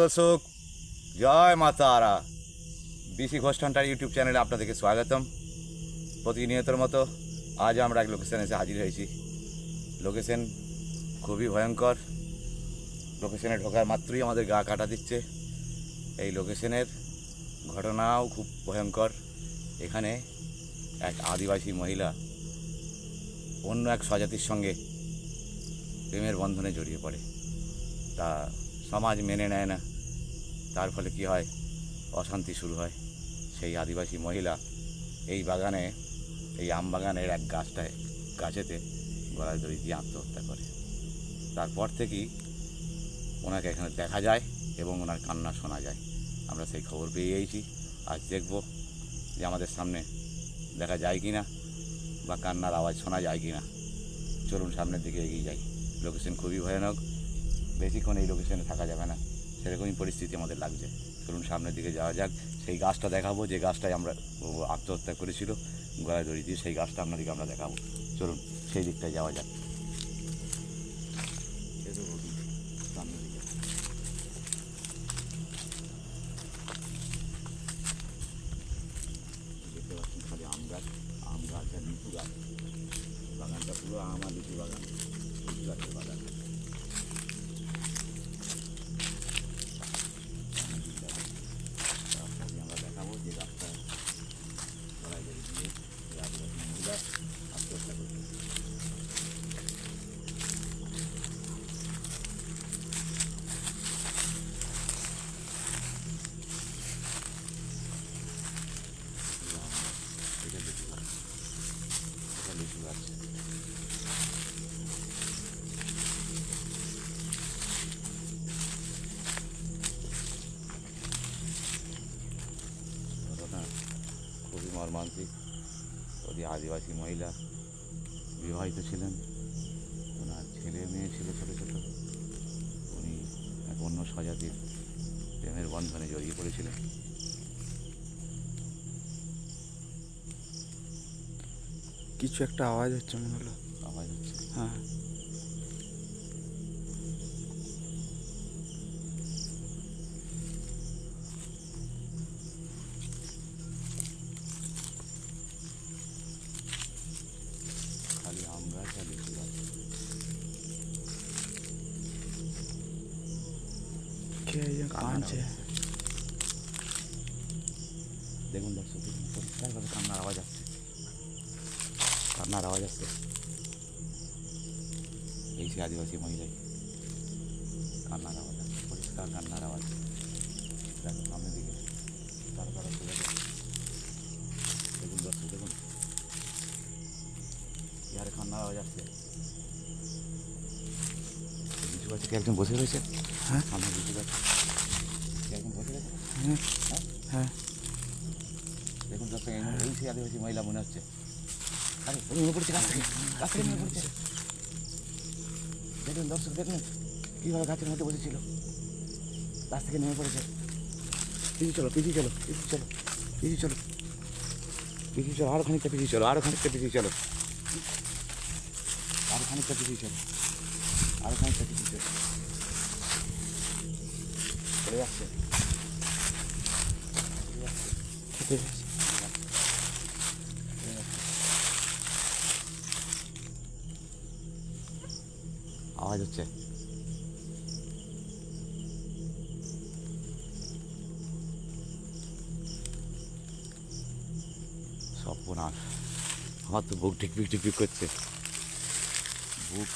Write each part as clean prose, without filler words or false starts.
দর্শক, জয় মা তারা। বিসি ঘোষ হান্টার ইউটিউব চ্যানেলে আপনাদেরকে স্বাগতম। প্রতিনিয়তের মতো আজ আমরা এক লোকেশনে এসে হাজির হয়েছি। লোকেশন খুবই ভয়ঙ্কর। লোকেশনে ঢোকার মাত্রই আমাদের গা কাটা দিচ্ছে। এই লোকেশনের ঘটনাও খুব ভয়ঙ্কর। এখানে এক আদিবাসী মহিলা অন্য এক স্বজাতির সঙ্গে প্রেমের বন্ধনে জড়িয়ে পড়ে। তা সমাজ মেনে নেয় না। তার ফলে কি হয়, অশান্তি শুরু হয়। সেই আদিবাসী মহিলা এই বাগানে, এই আম বাগানের এক গাছেতে গলায় দড়ি দিয়ে আত্মহত্যা করে। তারপর থেকেই ওনাকে এখানে দেখা যায় এবং ওনার কান্না শোনা যায়। আমরা সেই খবর পেয়ে গিয়েছি। আজ দেখব যে আমাদের সামনে দেখা যায় কি না, বা কান্নার আওয়াজ শোনা যায় কি না। চলুন সামনের দিকে এগিয়ে যাই। লোকেশন খুবই ভয়ানক, বেশিক্ষণ এই লোকেশনে থাকা যাবে না, সেরকমই পরিস্থিতি আমাদের লাগছে। চলুন সামনের দিকে যাওয়া যাক। সেই গাছটা দেখাবো, যে গাছটায় আমরা আত্মহত্যা করেছিল গলায় দড়ি দিয়ে, সেই গাছটা আপনাদেরকে আমরা দেখাবো। চলুন সেই দিকটায় যাওয়া যাক। সামনের দিকে দেখতে পাচ্ছেন খালি আম গাছ আর লিচু গাছ। বাগানটা পুরো আম আর লিচু বাগান, লিচু গাছের বাগান। আমরা দেখাবো যে গাছটা গলায় দড়ি দিয়ে আদিবাসী মহিলা আত্মহত্যা করছে। এটা লিচু গাছ, এটা লিচু গাছ। ঘটনা খুবই মর্মান্তিক। ওই আদিবাসী মহিলা বিবাহিত ছিলেন, ওনার ছেলে মেয়ে ছিল ছোটো ছোটো। উনি এক অন্য স্বজাতির প্রেমের বন্ধনে জড়িয়ে পড়েছিলেন। কিছু একটা আওয়াজ হচ্ছে মনে হলো। আওয়াজ হচ্ছে, হ্যাঁ, খালি আম গাছ আর লিচু গাছ। কে যেন কাঁদছে। দেখুন দর্শক, দেখুন পরিষ্কারভাবে কান্নার আওয়াজ আসছে, কান্নার আওয়াজ আসছে। এই সে আদিবাসী মহিলাই কান্নার আওয়াজ আসছে, পরিষ্কার কান্নার আওয়াজ। দেখুন সামনের দিকে তারা চলে যাচ্ছে। দেখুন দর্শক, দেখুন ইয়ারে কান্নার আওয়াজ আসছে। লিচু গাছে কে একজন বসে রয়েছে। হ্যাঁ, সামনে লিচু গাছ কে একজন বসে রয়েছে। হ্যাঁ, হ্যাঁ, হ্যাঁ, দেখুন দর্শক, এই সেই আদিবাসী মহিলা মনে হচ্ছে। আরে নেমে পড়ছে গাছ থেকে নেমে পড়ছে। দেখুন দর্শক, দেখুন কীভাবে গাছের মধ্যে বসেছিল, গাছ থেকে নেমে পড়েছে। পিছিয়ে চলো, পিছিয়ে চলো, পিছিয়ে চলো, পিছিয়ে চলো, পিছিয়ে চলো, আরো খানিকটা পিছিয়ে চলো, আরো খানিকটা পিছিয়ে চলো, আরো খানিকটা পিছিয়ে চলো, আরো খানিকটা পিছিয়ে চলো। চলে যাচ্ছে, চলে যাচ্ছে, খেতে গেছে। চলে যাচ্ছে। আওয়াজ হচ্ছে। সর্বনাশ, আমার তো বুক টিকপিক টিকপিক করছে, বুক।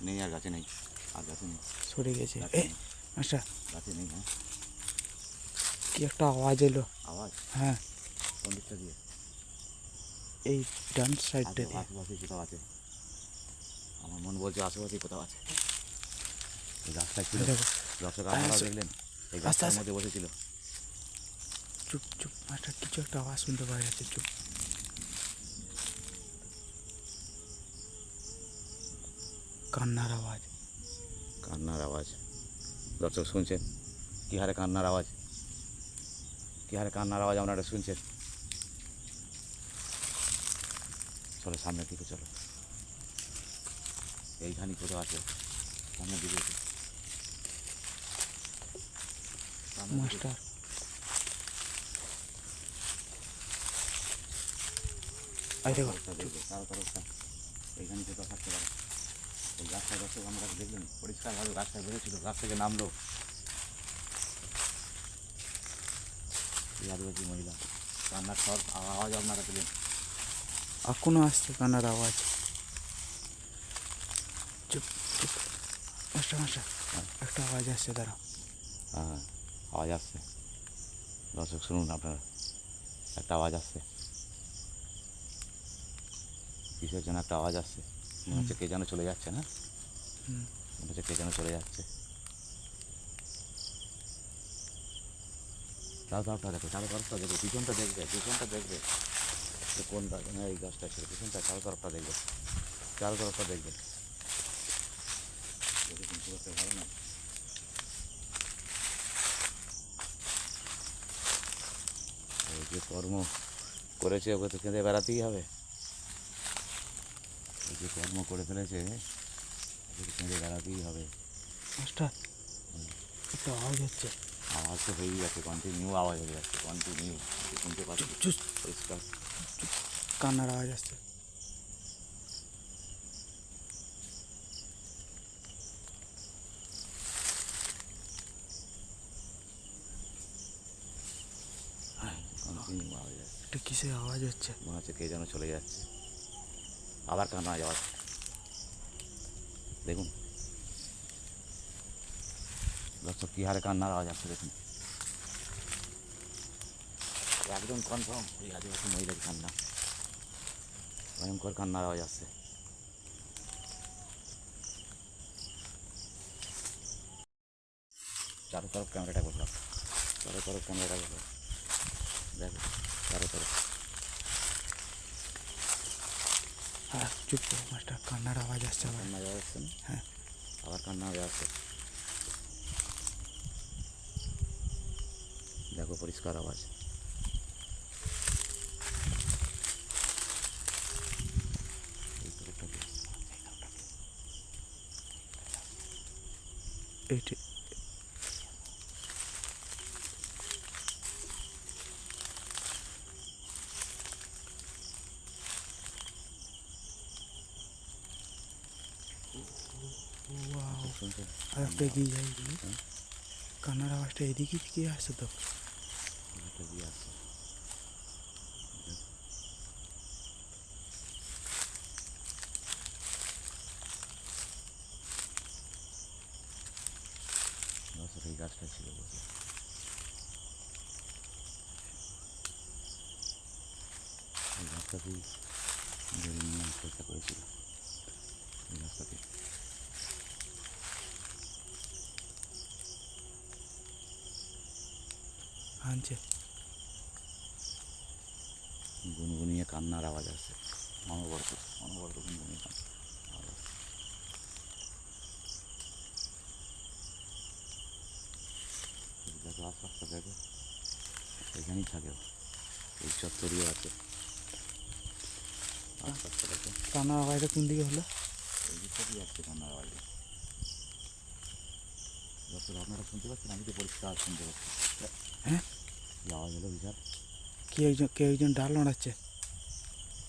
নেই, আর গাছে নেই, আর গাছে নেই, সরে গেছে। গাছে নেই, আচ্ছা, গাছে নেই। হ্যাঁ, কি একটা আওয়াজ এলো। আওয়াজ হ্যাঁ, কোন দিকটা দিয়ে? এই ডান সাইডটা দিয়ে। আশেপাশে কোথাও আছে, আমার মন বলছে আশেপাশে কোথাও আছে। এই গাছটা ছিল, দেখো, দর্শক আপনারা দেখলেন এই গাছটার আস্তে। মধ্যে বসেছিল। চুপ চুপ মাস্টার, কিছু একটা আওয়াজ শুনতে পাওয়া যাচ্ছে, চুপ। কান্নার আওয়াজ। কান্নার আওয়াজ। দর্শক শুনছেন কী হারে কান্নার আওয়াজ, কী হারে কান্নার আওয়াজ আপনারা শুনছেন। চলো সামনের দিকে চলো, এইখানে কোথাও আছে, সামনের দিকে এসো। সামনের দিকে মাস্টার এই দেখো, তরফটা দেখবে, চারো তরফটা এইখানে কোথাও থাকতে পারে। এই গাছটা দর্শক আমরা দেখলেন পরিষ্কারভাবে গাছটা বেরোছিল, গাছ থেকে নামলো এই আদিবাসী মহিলা। কান্নার স্বর আওয়াজ আপনারা পেলেন। এখনো আসছে কান্নার আওয়াজ। চুপ চুপ মাস্টার মাস্টার, একটা আওয়াজ আসছে, দাঁড়াও। হ্যাঁ আওয়াজ আসছে, দর্শক শুনুন আপনারা, একটা আওয়াজ আসছে, কিসের যেন একটা আওয়াজ আসছে, মনে হচ্ছে কে যেন চলে যাচ্ছে, না হুম। মনে হচ্ছে কে যেন চলে যাচ্ছে। চার তরফটা দেখো, চারো তরফটা দেখবে, পিছনটা দেখবে, পিছনটা দেখবে যে কোন এই গাছটা ছিল, পিছনটা চারো তরফটা দেখবে, চারো তরফটা দেখবে। দেখুন খুব একটা ভালো না, এই যে কর্ম করেছে ওকে তো কেঁদে বেড়াতেই হবে, এই যে কর্ম করে ফেলেছে ওকে তো কেঁদে বেড়াতেই হবে। মাস্টার একটা আওয়াজ হচ্ছে। আওয়াজ তো হয়েই যাচ্ছে, কন্টিনিউ আওয়াজ হয়ে যাচ্ছে, কন্টিনিউ শুনতে পাচ্ছি চুপ, পরিষ্কার। কান্নার আওয়াজ আসছে। কন্টিনিউ আওয়াজ যাচ্ছে, একটা কিসের আওয়াজ হচ্ছে? মনে হচ্ছে কে যেন চলে যাচ্ছে, আবার কান্না যাওয়ার। দেখুন দর্শক কী হারে কান্নার আওয়াজ আসছে দেখুন, একদম কনফার্ম ওই আদিবাসী মহিলার কান্না, ভয়ঙ্কর কান্নার আওয়াজ আসছে। চারো তরফ ক্যামেরাটা করলাম, চারো তরফ ক্যামেরাটা করলাম, দেখো চারো তরফ। হ্যাঁ চুপ করো মাস্টার, কান্নার আওয়াজ আসছে আবার। কান্না আওয়াজ আসছে না? হ্যাঁ আবার কান্না আওয়াজ আসছে, দেখো পরিষ্কার আওয়াজ। এই তরফটা কি? এইটি ওয়াও, শুনছেন? আর একটা এগিয়ে যাই, কান্নার আওয়াজটা এদিকে থেকে আসছে তো। একটা দিয়ে আসছে, দর্শক এই গাছটা ছিল বসে, এই গাছটাতেই ধরে নিয়ে আসার চেষ্টা করেছিল, এই গাছটাতে। আনছে গুনগুনিয়ে কান্নার আওয়াজ আসছে, অনবরত অনবরত গুনগুনিয়ে কান্নার আওয়াজ আসছে। দেখো আশপাশটা দেখো, এখানেই থাকে ও, এই চত্বরীয় আছে, আশপাশটা দেখো, কান্নার আওয়াজটা কোন দিকে হলো? এই দিকটাতেই আসছে কান্নার আওয়াজ। দর্শক আপনারা শুনতে পাচ্ছেন, আমি তো পরিষ্কার শুনতে পাচ্ছি। হ্যাঁ কি আওয়াজ হলো বিশাল, কেউ একজন ডাল নাড়াচ্ছে।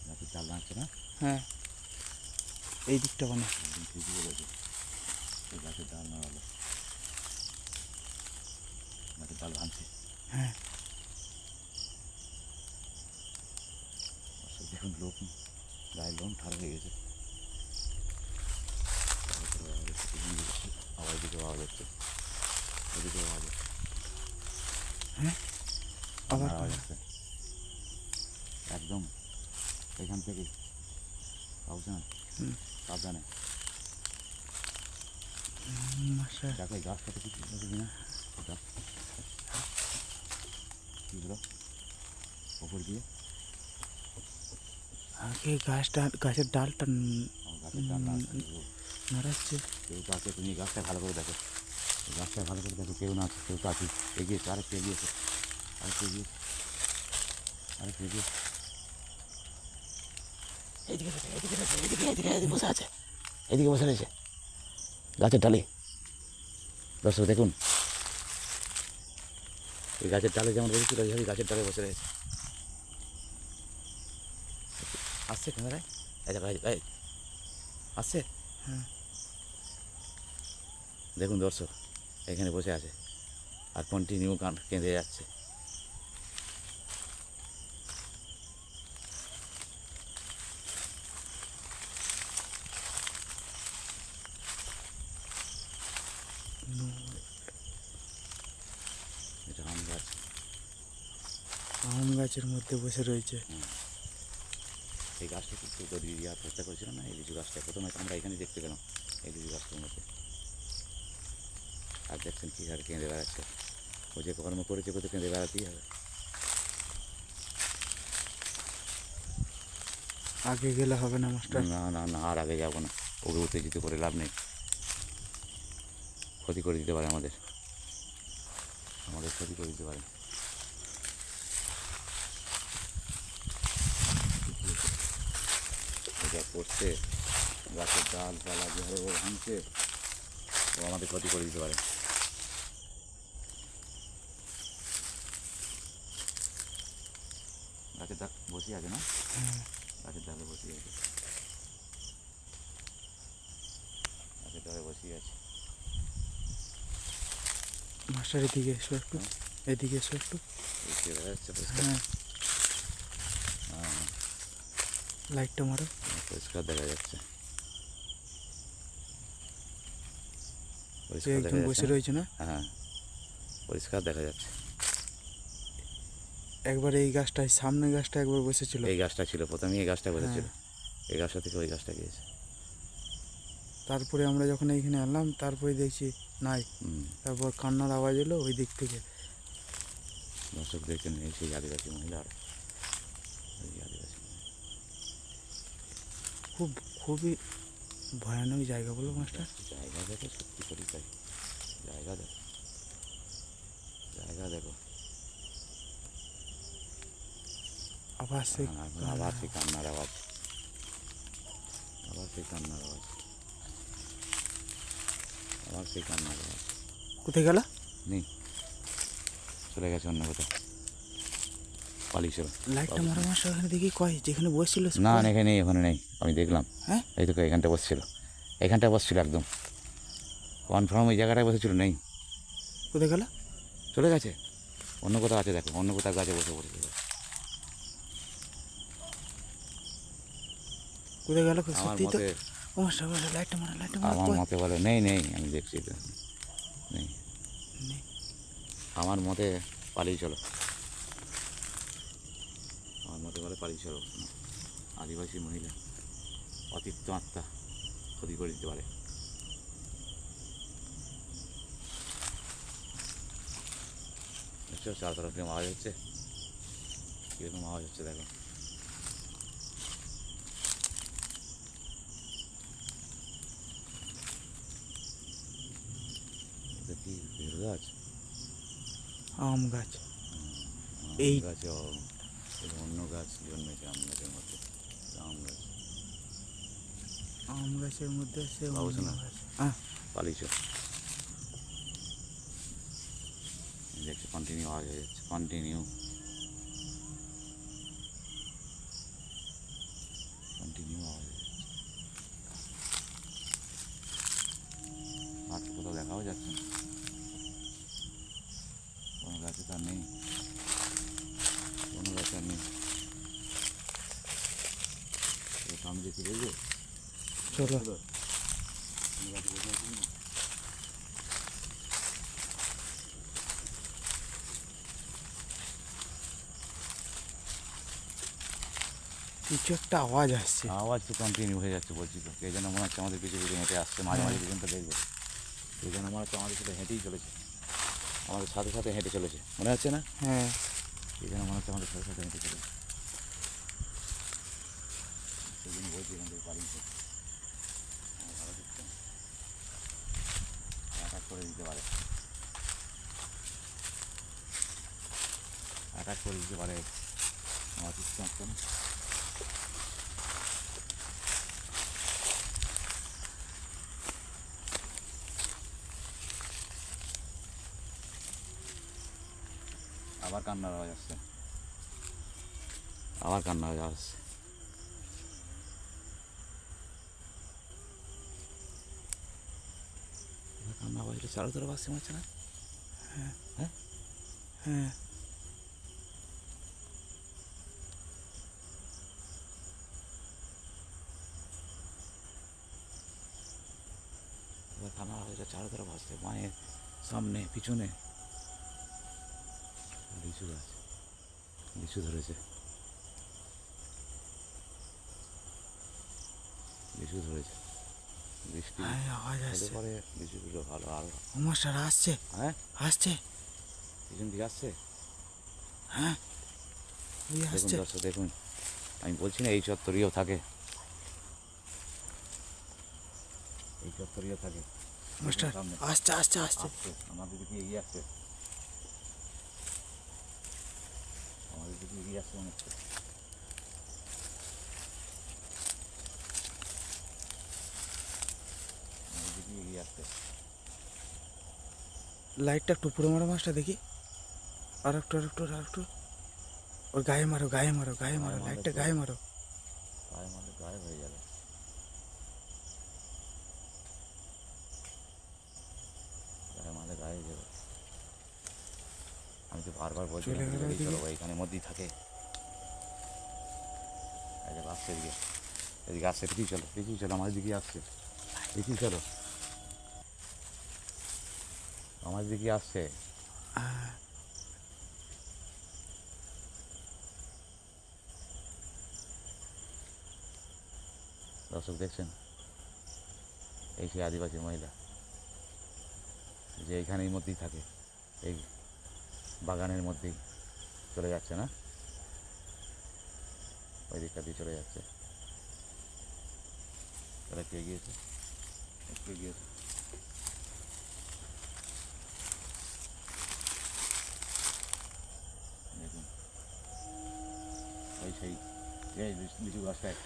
গাছের ডাল নাচছে না, হ্যাঁ এই দিকটা মানে। একদম ঠিকই বলেছে, এই গাছের ডাল নাড়ালো, গাছের ডাল ভাঙছে। হ্যাঁ দর্শক দেখুন লোক গায়ের লোম ঠাড়া হয়ে গেছে, আওয়াজ দিকে আওয়াজ হচ্ছে, ওদিকে আওয়াজ হচ্ছে, হ্যাঁ আবার আওয়াজ হচ্ছে একদম এখান থেকে সাবধান, সাবধানে। মাস্টার দেখো এই গাছটাতে কিছু আছে কিনা, গাছ কী হলো ওপর দিয়ে আগে গাছের ডালটা গাছের ডাল নাড়াচ্ছে। কেউ তো আছে, তুমি গাছটা ভালো করে দেখো, গাছটা ভালো করে দেখো, কেউ না আছে, কেউ তো আছে, এগিয়েছে, আরেকটু এগিয়েছে, আরেকটু এগিয়েছে, আরেকটু এগিয়েছে, এদিকে বসে আছে, এদিকে বসে রয়েছে গাছের ডালে। দর্শক দেখুন, এই গাছের ডালে যেমন বসেছিল ওইভাবে গাছের ডালে বসে রয়েছে। আসছে ক্যামেরায়, আসছে। হ্যাঁ, দেখুন দর্শক, এখানে বসে আছে আর কন্টিনিউ গান কেঁদে যাচ্ছে। এটা আম গাছ। আম গাছের মধ্যে বসে রয়েছে। এই গাছটা কিন্তু তৈরি দেওয়ার চেষ্টা করেছিল না, এই লিচু গাছটা প্রথমে আমরা এখানে দেখতে পেলাম, এই লিচু গাছটার মধ্যে। আর দেখছেন কী হারে কেঁদে বেড়াচ্ছে, ও যে কর্ম করেছে কোথাও কেঁদে বেড়াতেই হবে। আগে গেলে হবে না মাস্টার। না না না, আর আগে যাবো না, ওকে উত্তেজিত করে লাভ নেই, ক্ষতি করে দিতে পারে আমাদের, আমাদের ক্ষতি করে দিতে পারে। এটা করছে, গাছের ডালপালা যেভাবে ও ভাঙছে, ও আমাদের ক্ষতি করে দিতে পারে। গাছের ডাল বসে আছে না, গাছের ডালে বসে আছে, গাছের ডালে বসে আছে। মাস্টার এদিকে এসো একটু, এদিকে এসো একটু। বুঝতে দেখা যাচ্ছে পরিষ্কার, হ্যাঁ, লাইটটা মারো। পরিষ্কার দেখা যাচ্ছে, সে পরিষ্কার দেখা একজন বসে যাচ্ছে। রয়েছে না? হ্যাঁ, পরিষ্কার দেখা যাচ্ছে। একবার এই গাছটায়, সামনে গাছটা একবার বসেছিল। এই গাছটা ছিল প্রথমে, এই গাছটা বসেছিল, হ্যাঁ। এই গাছটা থেকে ওই গাছটা গিয়েছে। তারপরে আমরা যখন এইখানে এলাম তারপরে দেখছি নাই। তারপর কান্নার আওয়াজ এলো ওই দিক থেকে। দর্শক দেখছেন, এই সেই আদিবাসী মহিলা, আর এই আদিবাসী মহিলা। খুবই ভয়ানক জায়গা বলো মাস্টার। জায়গা দেখো, সত্যি করি তাই, জায়গা দেখো, জায়গা দেখো। আবার সে আবার সেই কান্নার আওয়াজ, আবার সেই কান্নার আওয়াজ, আবার সেই কান্নার আওয়াজ। কোথায় গেল? নেই, চলে গেছে অন্য কোথাও, পালিয়েছিল। লাইটটা মারো মাস্টার, ওখানে দেখি কয় যেখানে বসছিল সে না কয়? না, এখানে নেই, ওখানে নেই, আমি দেখলাম। হ্যাঁ, এই তো এখানটা বসছিল, এখানটা বসছিল একদম কনফার্ম, ওই জায়গাটায় বসেছিল, নেই, কোথায় গেল? চলে গেছে অন্য কোথাও আছে, দেখো অন্য কোথাও গাছে বসে পড়েছে। কোথায় গেল আমার সত্যি তো? মতে, ও মাস্টার মাস্টার লাইটটা মারো, লাইটটা মারো। আমার কয়? মতে বলে নেই নেই, আমি দেখছি তো, নেই, নেই। আমার মতে পালিয়ে চলো, আমার মতে বলে পালিয়ে চলো। আদিবাসী মহিলা, অতিপ্ত আত্মা, ক্ষতি করে দিতে পারে। দেখছো চার তরফ থেকে আওয়াজ হচ্ছে, কীরকম আওয়াজ হচ্ছে দেখো। এটা কি বেল গাছ? আম গাছ। আম এই গাছে অন্য গাছ জন্মেছে আম গাছের মধ্যে, আম গাছ। আম গাছের মধ্যে সে বাবুসোনা। অন্য গাছ। হ্যাঁ, পালিয়েছ, দেখছি কন্টিনিউ আওয়াজ হয়ে যাচ্ছে, কন্টিনিউ কন্টিনিউ আওয়াজ হয়ে যাচ্ছে। আর তো কোথাও দেখাও যাচ্ছে না, কোনো গাছে তার নেই, কোনো গাছ আর নেই। সামনে দেখতে দেখবো, চলো। কোনো গাছে বসে আছি না। কিছু একটা আওয়াজ আসছে। আওয়াজ তো কন্টিনিউ হয়ে যাচ্ছে, বলছি তো, কে যেন মনে হচ্ছে আমাদের পিছু পিছু হেঁটে আসছে, মাঝে মাঝে পিছনটা দেখবে, কে যেন মনে হচ্ছে আমাদের সাথে হেঁটেই চলেছে, আমাদের সাথে সাথে হেঁটে চলেছে, মনে হচ্ছে না? হ্যাঁ, এখানে মনে হচ্ছে আমাদের সরকার জমিতে চলে সেই জন্য বলছি এখান থেকে পালিয়ে যেতে। আমার ভালো দিচ্ছে না, অ্যাটাক করে দিতে পারে, অ্যাটাক করে দিতে পারে আমার দিচ্ছে আসছে না। আবার কান্নার আওয়াজ আসছে, আবার কান্নার আওয়াজ আসছে। কান্না আওয়াজটা চারো তরফ আসছে মারছে না? হ্যাঁ হ্যাঁ হ্যাঁ এবার কান্নার আওয়াজটা চারো তরফ আসছে, মায়ের সামনে পিছনে। লিচু গাছ, লিচু ধরেছে, লিচু ধরেছে। বৃষ্টি হ্যাঁ আওয়াজ হলে আসছে। পরে লিচুগুলো ভালো আরো। ও মাস্টার আসছে, হ্যাঁ আসছে। পিছন দিকে আসছে, হ্যাঁ ওই দেখুন আসছে। দর্শক দেখুন, আমি বলছি না এই চত্বরেও থাকে, এই চত্বরেও থাকে। মাস্টার সামনে আসছে আসছে আসছে। আসছে, আমাদের দিকে এগিয়ে আসছে, আমাদের দিকে এগিয়ে আসছে মনে হচ্ছে। আমাদের দিকে এগিয়ে আসছে। লাইটটা একটু পুরো মারো মাস্টার দেখি। আর একটু আর একটু আর একটু। ওর গায়ে মারো গায়ে মারো গায়ে মারো, গায়ে লাইটটা মারলে তো- গায়ে মারো। গায়ে মারলে গায়েব হয়ে যাবে, গায়ে মারলে গায়ে হয়ে যাবে। আমি তো বারবার বলছি চলে গেল ওইদিকে। চলো এখানে মধ্যেই থাকে। এদিকে আসছে, এদিকে এদিকে আসছে, পিছিয়ে চলো পিছিয়ে চলো, আমার দিকে আসছে, পিছিয়ে চলো, আমার দিকে আসছে। হ্যাঁ, দর্শক দেখছেন, এই সেই আদিবাসী মহিলা যে এইখানের মধ্যেই থাকে, এই বাগানের মধ্যেই চলে যাচ্ছে না, ওই দিকটা দিয়ে চলে যাচ্ছে। তাহলে কে গিয়েছে, কে গিয়েছে? দেখুন ওই সেই এই লিচু গাছটায়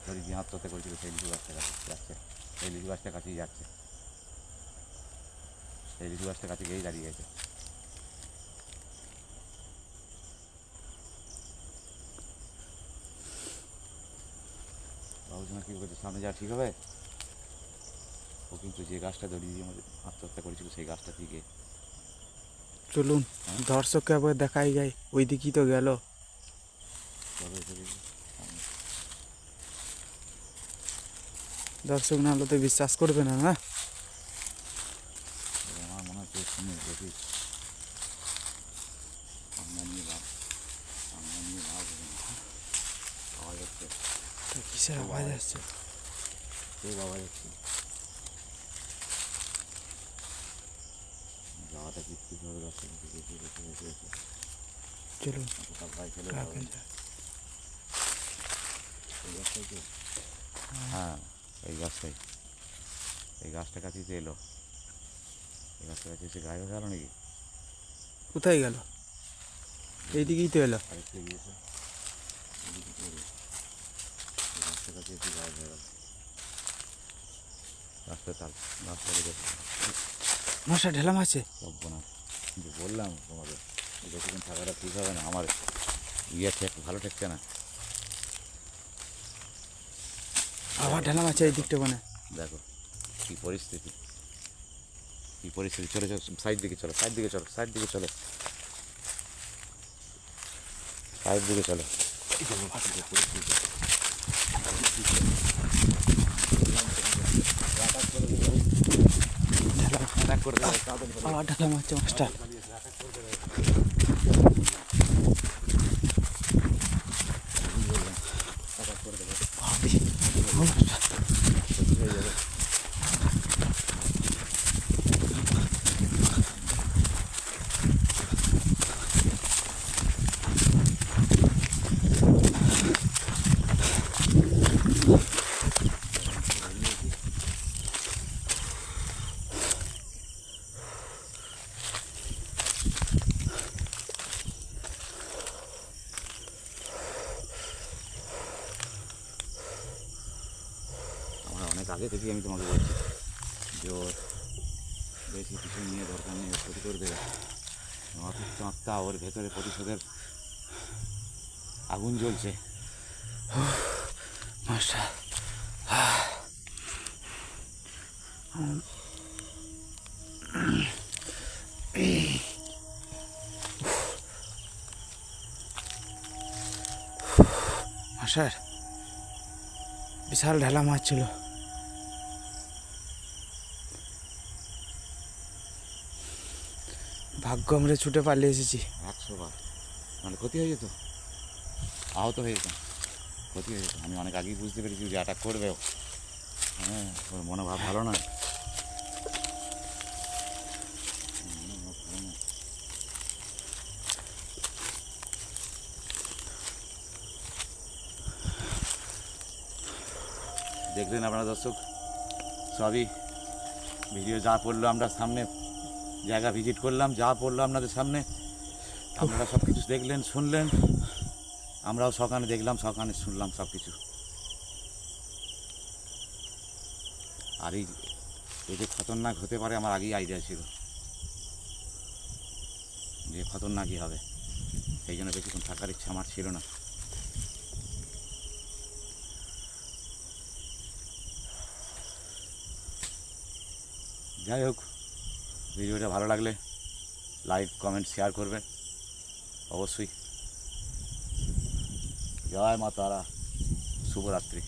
ধরি দিয়ে আত্মহত্যা করেছিল, সেই লিচু গাছটা কাছে যাচ্ছে, সেই লিচু গাছটা কাছেই যাচ্ছে, সেই লিচু গাছটা কাছে গিয়েই দাঁড়িয়ে গেছে। বাবুজনা কী বলছে, সামনে যাওয়া ঠিক হবে? ও কিন্তু যে গাছটা ধরিয়ে দিয়ে আমাদের আত্মহত্যা করেছিল সেই গাছটা থেকে চলুন দর্শককে আবার দেখাই যায়, ওই দিকেই তো গেল। চলো এসে দেখি সামনে। দর্শক না হলে তো বিশ্বাস করবে না না। এবার আমার মনে হচ্ছে শুনে দেখি সামনে নিয়ে লাভ, সামনে নিয়ে লাভ হবে না। আওয়াজ হচ্ছে, তো কিসের আওয়াজ আসছে? খুব আওয়াজ হচ্ছে, যাওয়াটা কিস্তি করে রাস্তা থেকে দেখে দেখে দেখে দেখে চলুন সব ভাই চলে কাকে যাবে। যায়। এই গাছটাই তো, হ্যাঁ এই গাছটাই, এই গাছটা কাছেই তো এলো, এই গাছটা কাছে এসে গায়ে গেল নাকি? কোথায় গেল? এই দিকেই তো এলো। আরেকটু এগিয়েছে, এদিকে চলে, এই গাছটা কাছে এসে গায়ে হয়ে গেল। রাস্তা তাল, রাস্তা দেখে মশা ঢেলা মারছে। সব না, কিন্তু বললাম তোমাকে বেশিক্ষণ থাকাটা ঠিক হবে না, আমার ইয়ে ভালো ঠেকছে না। আবার ঢেলা মারছে এই দিকটা মানে। দেখো কী পরিস্থিতি, কী পরিস্থিতি। চলে চলো সাইড দিকে চলো, সাইড দিকে চলো, সাইড দিকে চলো, সাইড দিকে চলো। আবার ঢেলা মারছে মাস্টার। আগে থেকেই আমি তোমাকে বলছি যে ওর বেশি কিছু নিয়ে দরকার নেই, ওর ক্ষতি করে দেবে। অতিরিক্ত আত্মা, ওর ভেতরে প্রতিশোধের আগুন জ্বলছে। মাস্টার মাস্টার বিশাল ঢেলা মাছ ছিল। ভাগ্য আমরা ছুটে পালিয়ে এসেছি। 100 বার, নাহলে ক্ষতি হয়ে যেত, আহত হয়ে যেতাম, ক্ষতি হয়ে যেত। আমি অনেক আগেই বুঝতে পেরেছি যে অ্যাটাক করবে ও। হ্যাঁ, ওর মনোভাব ভালো না। দেখলেন আপনারা দর্শক, সবই ভিডিও যা পড়লো, আমরা সামনে জায়গা ভিজিট করলাম, যা পড়লো আপনাদের সামনে, আপনারা সব কিছু দেখলেন, শুনলেন। আমরাও সকালে দেখলাম, সকালে শুনলাম সব কিছু। আর এই যে খতরনাক হতে পারে আমার আগেই আইডিয়া ছিল যে খতরনাকই হবে, সেই জন্য বেশিক্ষণ থাকার ইচ্ছা আমার ছিল না। যাই হোক, ভিডিওটা ভালো লাগলে লাইক, কমেন্ট, শেয়ার করবেন অবশ্যই। জয় মা তারা, শুভরাত্রি।